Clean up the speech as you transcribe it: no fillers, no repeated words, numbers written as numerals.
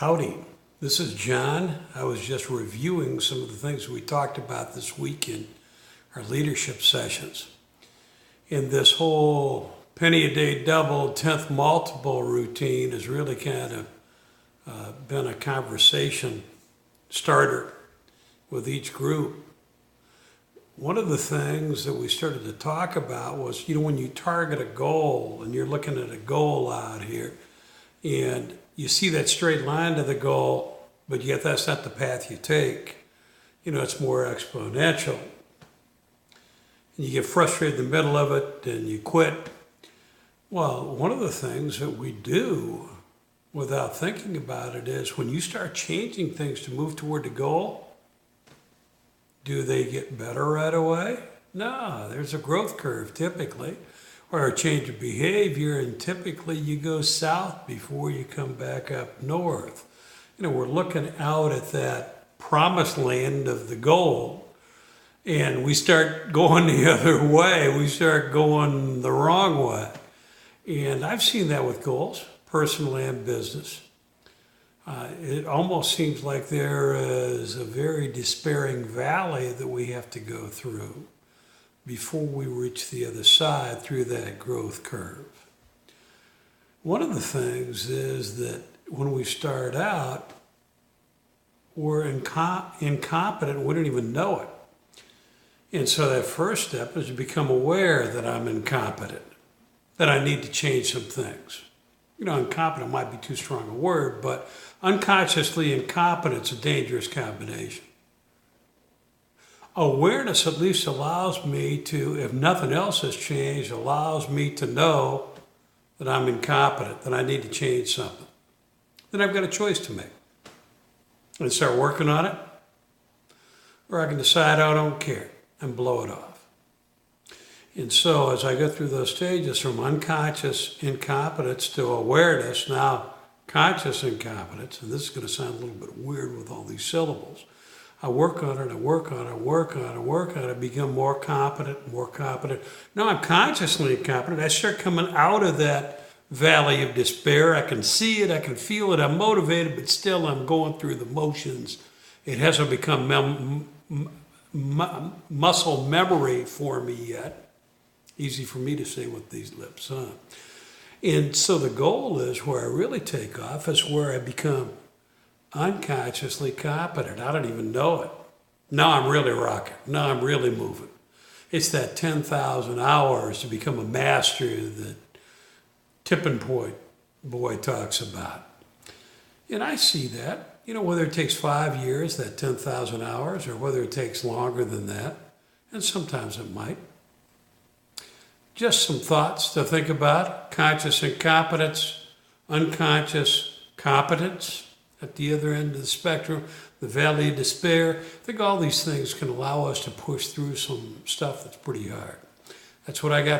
Howdy, this is John. I was just reviewing some of the things we talked about this week in our leadership sessions. And this whole penny a day double, 10th multiple routine has really kind of been a conversation starter with each group. One of the things that we started to talk about was, when you target a goal and you're looking at a goal out here and you see that straight line to the goal, but yet that's not the path you take. It's more exponential. And you get frustrated in the middle of it and you quit. Well, one of the things that we do without thinking about it is when you start changing things to move toward the goal, do they get better right away? No, there's a growth curve typically, or a change of behavior, and typically you go south before you come back up north. We're looking out at that promised land of the goal, and we start going the other way. We start going the wrong way. And I've seen that with goals, personal and business. It almost seems like there is a very despairing valley that we have to go through before we reach the other side through that growth curve. One of the things is that when we start out, we're incompetent, we don't even know it. And so that first step is to become aware that I'm incompetent, that I need to change some things. Incompetent might be too strong a word, but unconsciously incompetence is a dangerous combination. Awareness at least allows me to, if nothing else has changed, allows me to know that I'm incompetent, that I need to change something. Then I've got a choice to make. I can start working on it, or I can decide I don't care and blow it off. And so as I go through those stages from unconscious incompetence to awareness, now conscious incompetence, and this is going to sound a little bit weird with all these syllables, I work on it, I work on it, I work on it, I work on it, become more competent, more competent. Now I'm consciously incompetent. I start coming out of that valley of despair. I can see it, I can feel it, I'm motivated, but still I'm going through the motions. It hasn't become muscle memory for me yet. Easy for me to say with these lips, huh? And so the goal is where I really take off is where I become unconsciously competent. I don't even know it. Now I'm really rocking. Now I'm really moving. It's that 10,000 hours to become a master that tipping point boy talks about. And I see that, whether it takes 5 years, that 10,000 hours, or whether it takes longer than that, and sometimes it might. Just some thoughts to think about. Conscious incompetence, unconscious competence at the other end of the spectrum, the valley of despair. I think all these things can allow us to push through some stuff that's pretty hard. That's what I got for